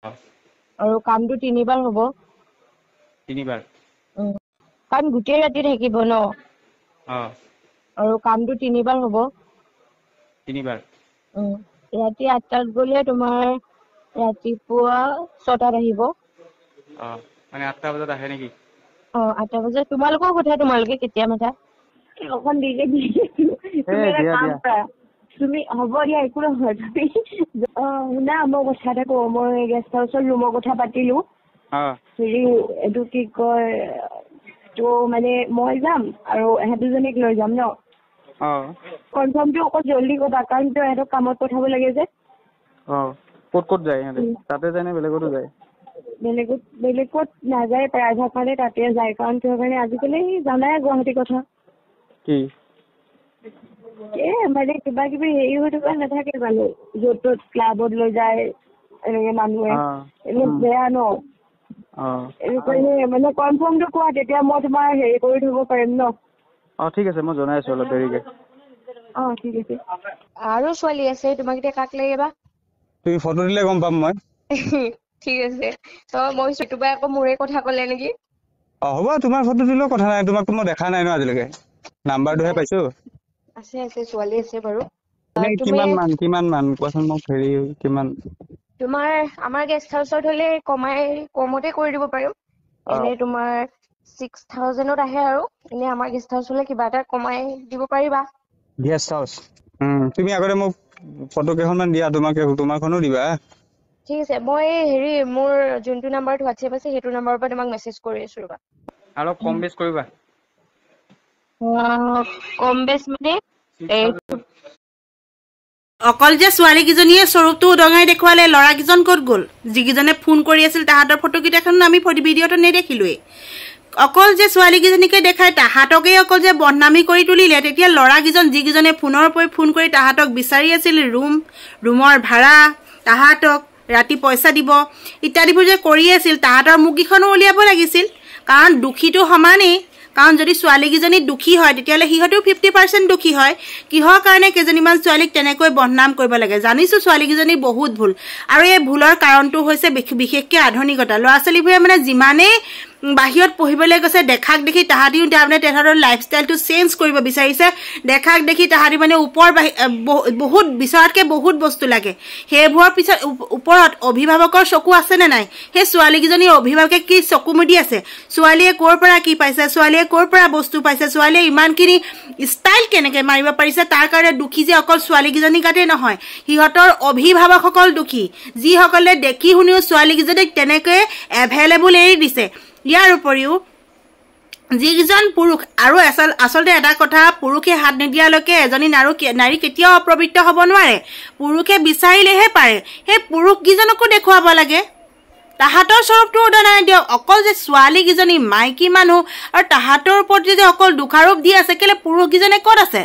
অ আৰু কামটো 3 বাৰ হ'ব। 3 বাৰ কাৰণ গোটেই ৰাতি থাকিব ন। অ আৰু কামটো 3 বাৰ হ'ব। 3 বাৰ ৰাতি 8টাত গ'লে তোমাৰ ৰাতিপুৱা 6টাত আহিব। মানে 8টা বজাত আহে নেকি? 8টা বজাত তোমালোকৰ কথা, তোমালোকে কেতিয়া মাতা। অকণ দেৰিকে দি তুমি এটা দিয়া কাম দিয়া কৰা, তুমি হ'ব দিয়া একো নহয়, তুমি শুনা মই কথা এটা কওঁ, মই গেষ্ট হাউচৰ ৰুমৰ কথা পাতিলো। হেৰি এইটো কি কয়, তো মানে মই যাম আৰু এহেঁত দুজনীক লৈ যাম ন। কনফাৰ্মটো অকণ জল্দি ক'বা, কাৰণ তো এহেঁতক কামত পঠাব লাগে যে। ক'ত যায় সিহঁতে? তাতে যায় নে বেলেগতো যায়? বেলেগত নাযায়, প্ৰায়ভাগ মানে তাতে যায়, কাৰণ কিয় কাৰণে আজিকালি জানাই গুৱাহাটীৰ কথা। কি মানে কিবা কিবি হেৰি হৈ থকা নাথাকে জানো, য'ত ত'ত ক্লাবত লৈ যায় এনেকে মানুহে, এইবিলাক বেয়া ন। মানে কনফাৰ্মটো কোৱা, তেতিয়া মই তোমাৰ হেৰি কৰি থব পাৰিম ন। ঠিক আছে, মই জনাই আছো অলপ দেৰিকে। ঠিক আছে। আৰু ছোৱালী আছে, তোমাক এতিয়া কাক লাগে বা? তুমি ফটো দিলে গম পাম মই। ঠিক আছে, মই চুটুবাই আকৌ মোৰে কথা ক'লে নেকি। হ'ব, তোমাৰ ফটো দিলেও কথা নাই, তোমাকতো মই দেখা নাই ন আজিলৈকে, নাম্বাৰটোহে পাইছো। আছে ছোৱালী আছে বাৰু। কিমান মান কোৱাচোন মোক, হেৰি কিমান? তোমাৰ আমাৰ গেষ্ট হাউচত হলে কমতে কৰি দিব পাৰিম। এনে তোমাৰ 6000ত আহে, আৰু এনে আমাৰ গেষ্ট হাউচ হলে কিবা এটা কমাই দিব পাৰিবা। গেষ্ট হাউচ তুমি আগতে মোক ফটো কেইখনমান দিয়া, তোমাৰখনো দিবা। ঠিক আছে, মই হেৰি মোৰ যোনটো নাম্বাৰত হোৱাটছএপ আছে সেইটো নাম্বাৰৰ পৰা তোমাক মেছেজ কৰি আছো ৰবা। অলপ কম বেছ কৰিবা। কম বেছ মানে অকল যে ছোৱালীকেইজনীয়ে স্বৰূপটো উদঙাই দেখুৱালে, ল'ৰাকেইজন ক'ত গ'ল? যিকেইজনে ফোন কৰি আছিল তাহাঁতৰ ফটোকেইটাখন আমি ভিডিঅ'টো নেদেখিলোৱেই। অকল যে ছোৱালীকেইজনীকে দেখাই তাহাঁতকেই অকল যে বদনামী কৰি তুলিলে, তেতিয়া ল'ৰাকেইজন যিকেইজনে ফোনৰ পৰা ফোন কৰি তাহাঁতক বিচাৰি আছিল, ৰুমৰ ভাড়া, তাহাঁতক ৰাতি পইচা দিব ইত্যাদিবোৰ যে কৰি আছিল, তাহাঁতৰ মুখকেইখনো উলিয়াব লাগিছিল। কাৰণ দোষীটো সমানেই। কাৰণ যদি ছোৱালীকেইজনী দুখী হয়, তেতিয়াহ'লে সিহঁতেও 50% দুখী হয়। কিহৰ কাৰণে কেইজনীমান ছোৱালীক তেনেকৈ বদনাম কৰিব লাগে? জানিছো ছোৱালীকেইজনী বহুত ভুল, আৰু এই ভুলৰ কাৰণটো হৈছে বিশেষকৈ আধুনিকতা। ল'ৰা ছোৱালীবোৰে মানে যিমানেই বাহিৰত পঢ়িবলৈ গৈছে, দেখাক দেখি তাহাঁতিও তাৰমানে তেহেঁতৰ লাইফষ্টাইলটো চেঞ্জ কৰিব বিচাৰিছে। দেখাক দেখি তাহাঁতি মানে বহুত বিচৰাতকৈ বহুত বস্তু লাগে। সেইবোৰৰ ওপৰত অভিভাৱকৰ চকু আছেনে নাই? সেই ছোৱালীকেইজনীৰ অভিভাৱকে কি চকু মুদি আছে? ছোৱালীয়ে ক'ৰ পৰা কি পাইছে, ছোৱালীয়ে ক'ৰ পৰা বস্তু পাইছে, ছোৱালীয়ে ইমানখিনি ষ্টাইল কেনেকৈ মাৰিব পাৰিছে, তাৰ কাৰণে দুখী যে অকল ছোৱালীকেইজনীৰ গাতেই নহয়, সিহঁতৰ অভিভাৱকসকল দুখী, যিসকলে দেখি শুনিও ছোৱালীকেইজনীক তেনেকৈ এভেইলেবল এৰি দিছে। ইয়াৰ উপৰিও যিকেইজন পুৰুষ, আৰু আচলতে এটা কথা, পুৰুষে হাত নিদিয়ালৈকে এজনী নাৰী কেতিয়াও অপবিত্ৰ হ'ব নোৱাৰে। পুৰুষে বিচাৰিলেহে পাৰে। সেই পুৰুষকেইজনকো দেখুৱাব লাগে, তাহাঁতৰ স্বৰূপটো উদঙাই দিয়ক। অকল যে ছোৱালীকেইজনী মাইকী মানুহ আৰু তাহাঁতৰ ওপৰত যে অকল দোষাৰোপ দি আছে, কেলে পুৰুষকেইজনে ক'ত আছে?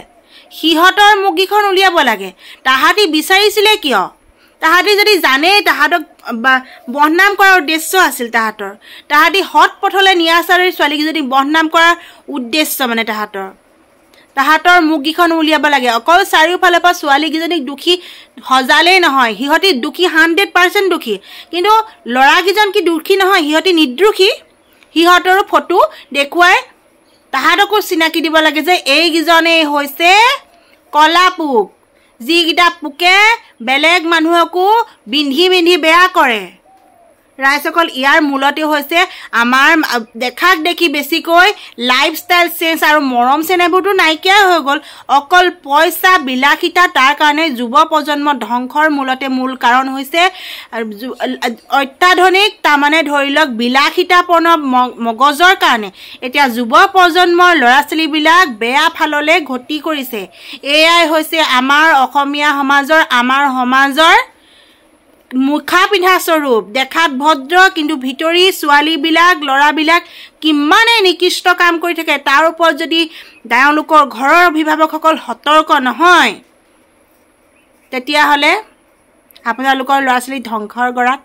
সিহঁতৰ মুখকেইখন উলিয়াব লাগে। তাহাঁতি বিচাৰিছিলে কিয়? তাহাঁতি যদি জানেই তাহাঁতক বদনাম কৰাৰ উদ্দেশ্য আছিল, তাহাঁতি সৎ পথলৈ নিয়া চাৰি ছোৱালীকেইজনী বদনাম কৰাৰ উদ্দেশ্য মানে তাহাঁতৰ মুখকেইখন উলিয়াব লাগে। অকল চাৰিওফালৰ পৰা ছোৱালীকেইজনীক দোষী সজালেই নহয়, সিহঁতি দোষী 100% দোষী। কিন্তু ল'ৰাকেইজন কি দোষী নহয়? সিহঁতি নিৰ্দোষী। সিহঁতৰো ফটো দেখুৱাই তাহাঁতকো চিনাকি দিব লাগে যে এইকেইজনেই হৈছে কলা পোক, যিকেইটা পোকে বেলেগ মানুহকো বিন্ধি বেয়া কৰে। ৰাইজসকল, ইয়াৰ মূলতে হৈছে আমাৰ দেখাক দেখি বেছিকৈ লাইফষ্টাইল চেঞ্জ আৰু মৰম চেনেহবোৰতো নাইকিয়া হৈ গ'ল। অকল পইচা বিলাসিতা, তাৰ কাৰণে যুৱ প্ৰজন্ম ধ্বংসৰ মূল কাৰণ হৈছে অত্যাধুনিক, তাৰমানে ধৰি লওক বিলাসিতাপূৰ্ণ মগজৰ কাৰণে এতিয়া যুৱ প্ৰজন্মৰ ল'ৰা ছোৱালীবিলাক বেয়া ফাললৈ গতি কৰিছে। এয়াই হৈছে আমাৰ অসমীয়া সমাজৰ, আমাৰ সমাজৰ মুখা পিন্ধা স্বৰূপ। দেখাত ভদ্ৰ, কিন্তু ভিতৰি ছোৱালীবিলাক, ল'ৰাবিলাক কিমানে নিকৃষ্ট কাম কৰি থাকে। তাৰ ওপৰত যদি তেওঁলোকৰ ঘৰৰ অভিভাৱকসকল সতৰ্ক নহয়, তেতিয়াহ'লে আপোনালোকৰ ল'ৰা ছোৱালী ধ্বংসৰ গৰাত